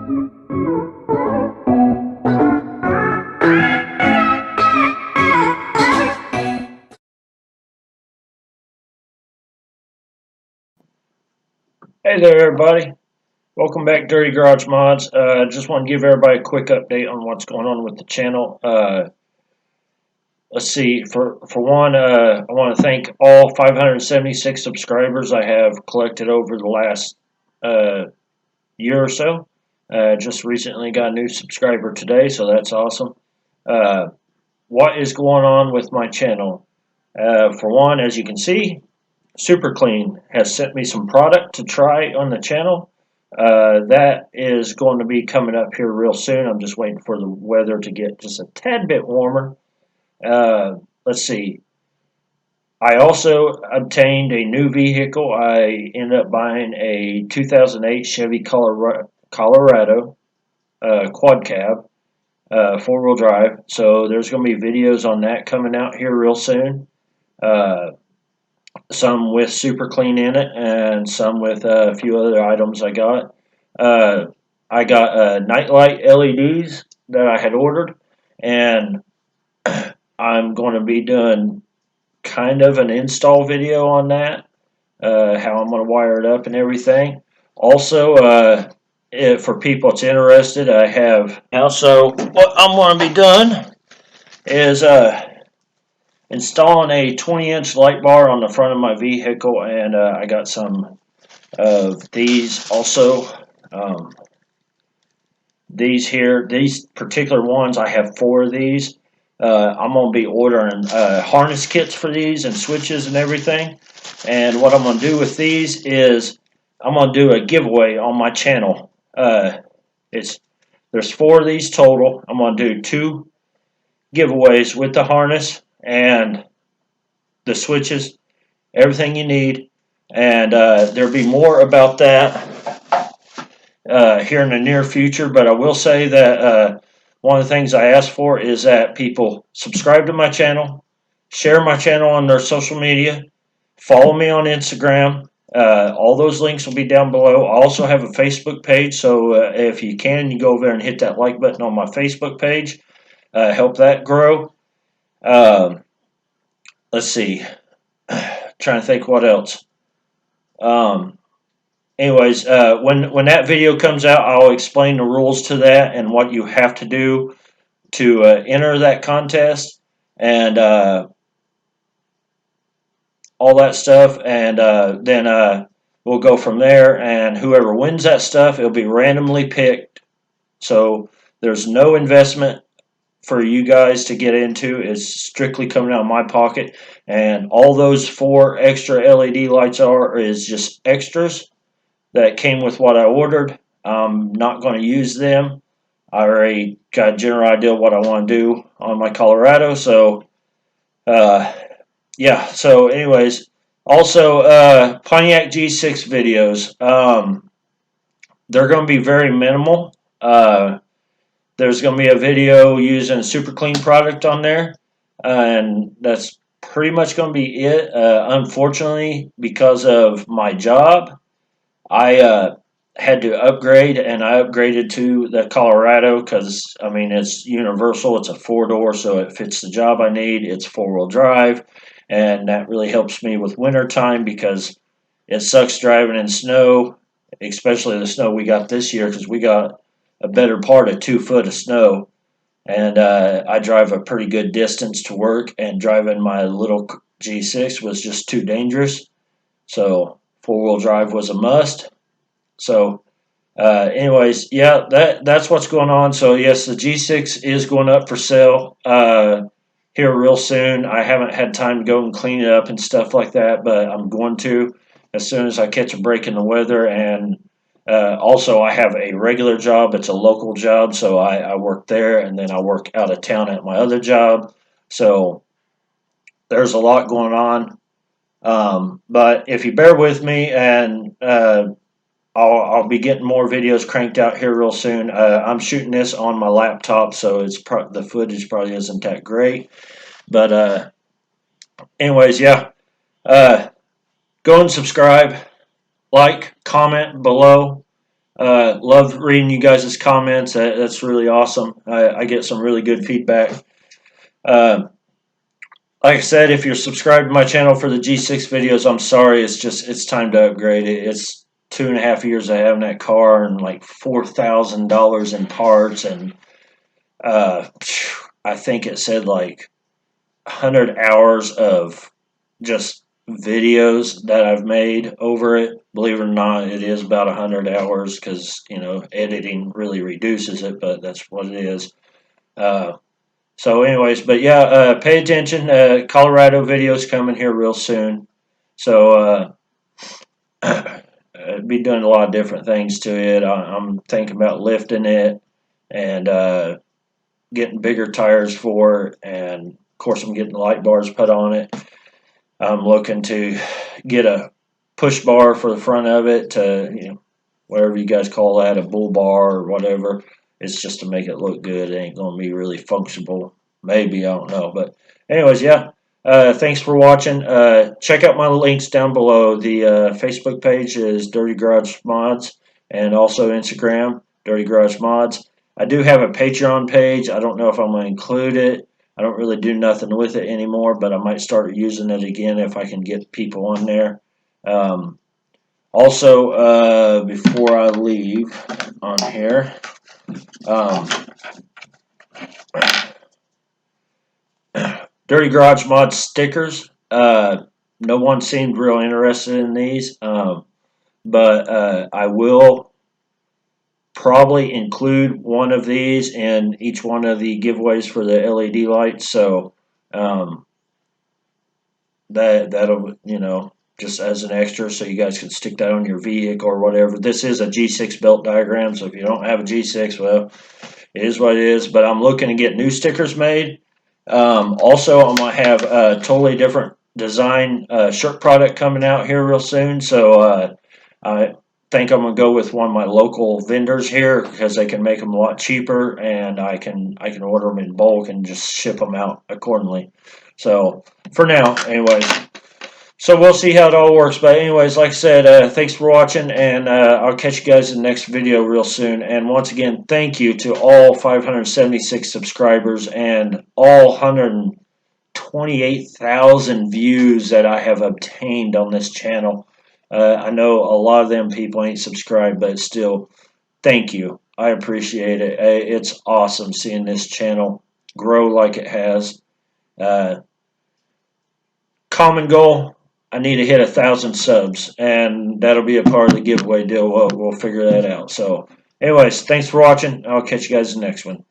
Hey there, everybody. Welcome back, Dirty Garage Mods. Just want to give everybody a quick update on what's going on with the channel. Let's see. For one, I want to thank all 576 subscribers I have collected over the last year or so. Just recently got a new subscriber today, so that's awesome. What is going on with my channel? For one, as you can see, Super Clean has sent me some product to try on the channel. That is going to be coming up here real soon. I'm just waiting for the weather to get just a tad bit warmer. Let's see. I also obtained a new vehicle. I ended up buying a 2008 Chevy Colorado quad cab, four-wheel drive. So there's going to be videos on that coming out here real soon. Some with Super Clean in it, and some with a few other items I got. I got nightlight LEDs that I had ordered, and I'm going to be doing kind of an install video on that, how I'm going to wire it up and everything. Also, for people that's interested, I have also what I'm going to be doing is installing a 20-inch light bar on the front of my vehicle, and I got some of these also. These here, these particular ones, I have 4 of these. I'm going to be ordering harness kits for these and switches and everything. And what I'm going to do with these is I'm going to do a giveaway on my channel. There's 4 of these total. I'm going to do 2 giveaways with the harness and the switches, everything you need. And there'll be more about that here in the near future, but I will say that one of the things I ask for is that people subscribe to my channel, share my channel on their social media, follow me on Instagram. All those links will be down below. I also have a Facebook page, so if you can, you go over there and hit that like button on my Facebook page. Help that grow. Let's see. Trying to think what else. Anyways, when that video comes out, I'll explain the rules to that and what you have to do to enter that contest and all that stuff. And then we'll go from there. And whoever wins that stuff, it'll be randomly picked. So there's no investment for you guys to get into. It's strictly coming out of my pocket. And all those 4 extra LED lights is just extras that came with what I ordered. I'm not going to use them. I already got a general idea of what I want to do on my Colorado. So, yeah. So, anyways, also Pontiac G6 videos. They're going to be very minimal. There's going to be a video using a Super Clean product on there, and that's pretty much going to be it. Unfortunately, because of my job, I had to upgrade, and I upgraded to the Colorado because, I mean, it's universal. It's a 4-door, so it fits the job I need. It's 4-wheel drive, and that really helps me with winter time because it sucks driving in snow, especially the snow we got this year because we got a better part of 2 foot of snow. And I drive a pretty good distance to work, and driving my little G6 was just too dangerous. So 4-wheel drive was a must. So anyways, yeah, that's what's going on. So yes, the G6 is going up for sale here real soon. I haven't had time to go and clean it up and stuff like that, but I'm going to as soon as I catch a break in the weather. And also, I have a regular job. It's a local job, so I work there, and then I work out of town at my other job. So there's a lot going on. But if you bear with me, and I'll be getting more videos cranked out here real soon. I'm shooting this on my laptop, so the footage probably isn't that great. But anyways, yeah. Go and subscribe, like, comment below. Love reading you guys' comments. That's really awesome. I get some really good feedback. Uh, like I said, if you're subscribed to my channel for the G6 videos, I'm sorry. It's time to upgrade it. It's 2.5 years of having that car and like $4,000 in parts, and uh, I think it said like 100 hours of just videos that I've made over it. Believe it or not, it is about 100 hours because, editing really reduces it, but that's what it is. So anyways, but yeah, pay attention. Colorado videos coming here real soon. So I'd be doing a lot of different things to it. I'm thinking about lifting it and getting bigger tires for it, and of course I'm getting light bars put on it. I'm looking to get a push bar for the front of it to, whatever you guys call that, a bull bar or whatever. It's just to make it look good. It ain't going to be really functional. Maybe, I don't know. But anyways, yeah. Thanks for watching. Check out my links down below. The Facebook page is Dirty Garage Mods, and also Instagram, Dirty Garage Mods. I do have a Patreon page. I don't know if I'm going to include it. I don't really do nothing with it anymore, but I might start using it again if I can get people on there. Also, before I leave on here, Dirty Garage Mod stickers. No one seemed real interested in these, but I will probably include one of these in each one of the giveaways for the LED lights. So that'll, just as an extra, so you guys can stick that on your vehicle or whatever. This is a G6 belt diagram, so if you don't have a G6, well, it is what it is. But I'm looking to get new stickers made. Also, I'm going to have a totally different design shirt product coming out here real soon. So I think I'm going to go with one of my local vendors here because they can make them a lot cheaper, and I can order them in bulk and just ship them out accordingly. So for now, anyways. So we'll see how it all works. But anyways, like I said, thanks for watching, and I'll catch you guys in the next video real soon. And once again, thank you to all 576 subscribers and all 128,000 views that I have obtained on this channel. I know a lot of them people ain't subscribed, but still, thank you. I appreciate it. It's awesome seeing this channel grow like it has. Common goal, I need to hit 1,000 subs, and that'll be a part of the giveaway deal. We'll figure that out. So anyways, thanks for watching. I'll catch you guys in the next one.